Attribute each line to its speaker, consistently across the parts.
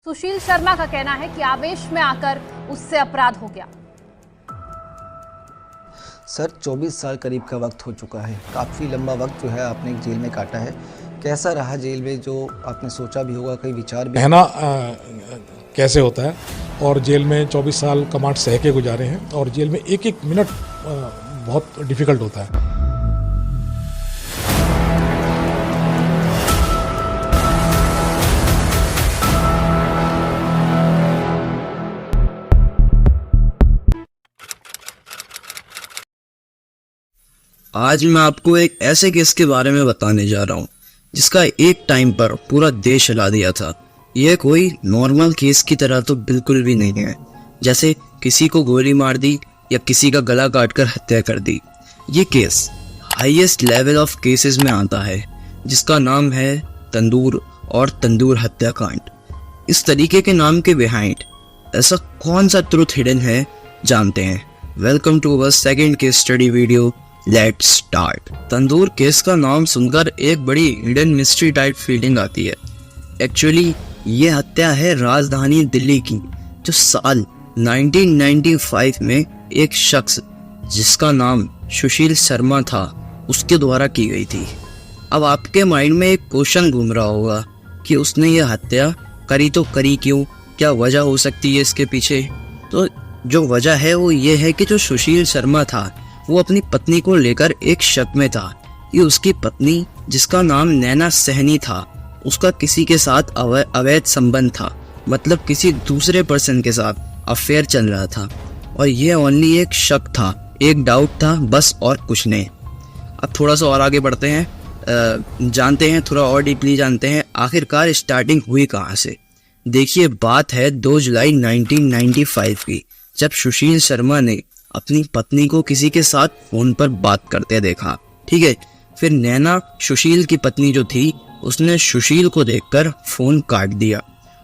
Speaker 1: सुशील शर्मा का कहना है कि आवेश में आकर उससे अपराध हो गया।
Speaker 2: सर 24 साल करीब का वक्त हो चुका है। काफ़ी लंबा वक्त जो है आपने जेल में काटा है। कैसा रहा जेल में, जो आपने सोचा भी होगा, कई विचार भी
Speaker 3: रहना कैसे होता है। और जेल में 24 साल कमांड सह के गुजारे हैं और जेल में एक एक मिनट बहुत डिफ़िकल्ट होता है।
Speaker 4: आज मैं आपको एक ऐसे केस के बारे में बताने जा रहा हूँ जिसका एक टाइम पर पूरा देश हिला दिया था। यह कोई नॉर्मल केस की तरह तो बिल्कुल भी नहीं है, जैसे किसी को गोली मार दी या किसी का गला काटकर हत्या कर दी। ये case highest level of cases में आता है, जिसका नाम है तंदूर और तंदूर हत्याकांड। इस तरीके के नाम के बिहाइंड ऐसा कौन सा ट्रुथ हिडन है, जानते हैं। Welcome to our second case study video, let's start. Tandoor case का नाम सुनकर एक बड़ी हिडन मिस्ट्री टाइप फीलिंग आती है। एक्चुअली ये हत्या है राजधानी दिल्ली की, जो साल 1995 में एक शख्स जिसका नाम सुशील शर्मा था उसके द्वारा की गई थी। अब आपके माइंड में एक क्वेश्चन घूम रहा होगा कि उसने ये हत्या करी तो करी क्यों, क्या वजह हो सकती है इसके पीछे। तो जो वजह है वो ये है कि जो सुशील शर्मा था वो अपनी पत्नी को लेकर एक शक में था कि उसकी पत्नी, जिसका नाम नैना सहनी था, उसका किसी के साथ अवैध संबंध था, मतलब किसी दूसरे पर्सन के साथ अफेयर चल रहा था। और ये ओनली एक शक था, एक डाउट था बस, और कुछ नहीं। अब थोड़ा सा और आगे बढ़ते हैं, जानते हैं, थोड़ा और डीपली जानते हैं आखिरकार स्टार्टिंग हुई कहाँ से। देखिए, बात है 2 जुलाई 1995 की, जब सुशील शर्मा ने अपनी पत्नी को किसी के साथ फोन पर बात करते देखा। ठीक है, फिर नैना, सुशील की पत्नी जो थी, उसने सुशील को देखकर फोन काट दिया।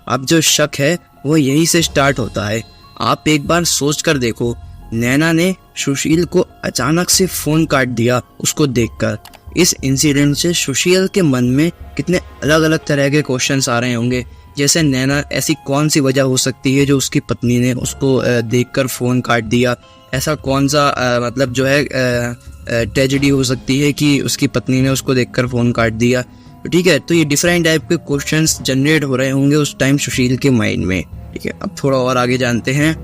Speaker 4: अब जो शक है वो यहीं से स्टार्ट होता है। आप एक बार सोच कर देखो, नैना ने सुशील को अचानक से फोन काट दिया उसको देखकर। इस इंसिडेंट से सुशील के मन में कितने अलग अलग तरह के क्वेश्चंस आ रहे होंगे, जैसे नैना, ऐसी कौन सी वजह हो सकती है जो उसकी पत्नी ने उसको देखकर फ़ोन काट दिया। ऐसा कौन सा मतलब जो है ट्रेजेडी हो सकती है कि उसकी पत्नी ने उसको देखकर फ़ोन काट दिया। ठीक है, तो ये डिफरेंट टाइप के क्वेश्चंस जनरेट हो रहे होंगे उस टाइम सुशील के माइंड में। ठीक है, अब थोड़ा और आगे जानते हैं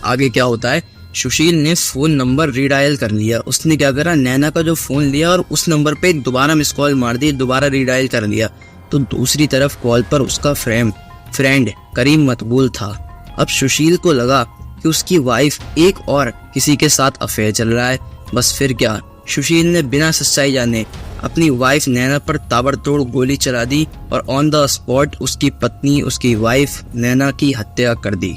Speaker 4: आगे क्या होता है। सुशील ने फ़ोन नंबर रीडायल कर लिया। उसने क्या करा, नैना का जो फ़ोन लिया और उस नंबर पे दोबारा मिस कॉल मार दी, दोबारा रीडायल कर लिया। तो दूसरी तरफ कॉल पर उसका फ्रेंड करीम मकबूल था। अब सुशील को लगा कि उसकी वाइफ एक और किसी के साथ अफेयर चल रहा है। बस फिर क्या, सुशील ने बिना सच्चाई जाने अपनी वाइफ नैना पर ताबड़तोड़ गोली चला दी और ऑन द स्पॉट उसकी पत्नी, उसकी वाइफ नैना की हत्या कर दी।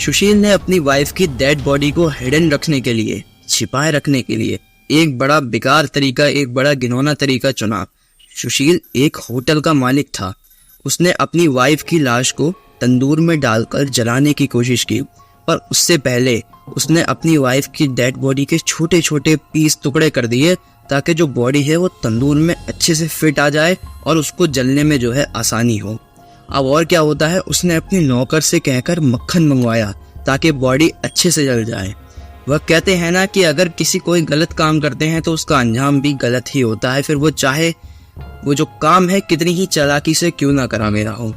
Speaker 4: सुशील ने अपनी वाइफ की डेड बॉडी को हिडन रखने के लिए, छिपाए रखने के लिए एक बड़ा बेकार तरीका, एक बड़ा घिनौना तरीका चुना। सुशील एक होटल का मालिक था। उसने अपनी वाइफ की लाश को तंदूर में डालकर जलाने की कोशिश की, पर उससे पहले उसने अपनी वाइफ की डेड बॉडी के छोटे छोटे पीस टुकड़े कर दिए, ताकि जो बॉडी है वो तंदूर में अच्छे से फिट आ जाए और उसको जलने में जो है आसानी हो। अब और क्या होता है, उसने अपनी नौकर से कहकर मक्खन मंगवाया ताकि बॉडी अच्छे से जल जाए। वह कहते हैं ना कि अगर किसी कोई गलत काम करते हैं तो उसका अंजाम भी गलत ही होता है, फिर वो चाहे वो जो काम है कितनी ही चालाकी से क्यों ना करा मेरा हो।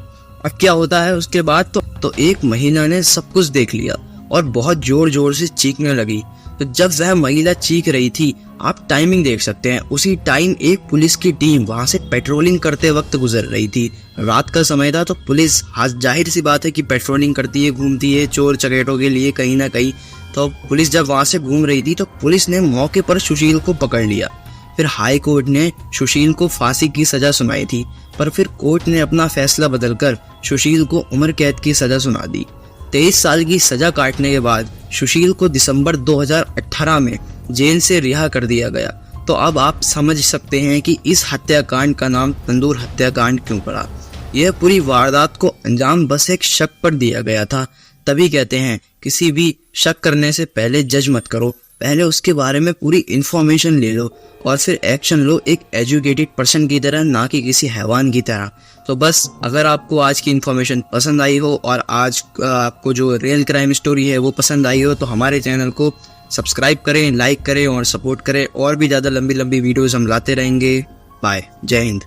Speaker 4: अब क्या होता है उसके बाद, तो एक महिला ने सब कुछ देख लिया और बहुत जोर जोर से चीखने लगी। तो जब वह महिला चीख रही थी, आप टाइमिंग देख सकते हैं, उसी टाइम एक पुलिस की टीम वहां से पेट्रोलिंग करते वक्त गुजर रही थी। रात का समय था, तो पुलिस, जाहिर सी बात है कि पेट्रोलिंग करती है, घूमती है चोर चकेटों के लिए कहीं ना कहीं। तो पुलिस जब वहां से घूम रही थी तो पुलिस ने मौके पर सुशील को पकड़ लिया। फिर हाई कोर्ट ने सुशील को फांसी की सजा सुनाई थी, पर फिर कोर्ट ने अपना फैसला बदलकर सुशील को उम्र कैद की सजा सुना दी। 23 साल की सजा काटने के बाद सुशील को दिसंबर 2018 में जेल से रिहा कर दिया गया। तो अब आप समझ सकते हैं कि इस हत्याकांड का नाम तंदूर हत्याकांड क्यों पड़ा। यह पूरी वारदात को अंजाम बस एक शक पर दिया गया था। तभी कहते हैं, किसी भी शक करने से पहले जज मत करो, पहले उसके बारे में पूरी इन्फॉर्मेशन ले लो और फिर एक्शन लो, एक एजुकेटेड पर्सन की तरह, ना कि किसी हैवान की तरह। तो बस अगर आपको आज की इन्फॉर्मेशन पसंद आई हो और आज आपको जो रियल क्राइम स्टोरी है वो पसंद आई हो तो हमारे चैनल को सब्सक्राइब करें, लाइक करें और सपोर्ट करें। और भी ज़्यादा लंबी लंबी वीडियोस हम लाते रहेंगे। बाय, जय हिंद।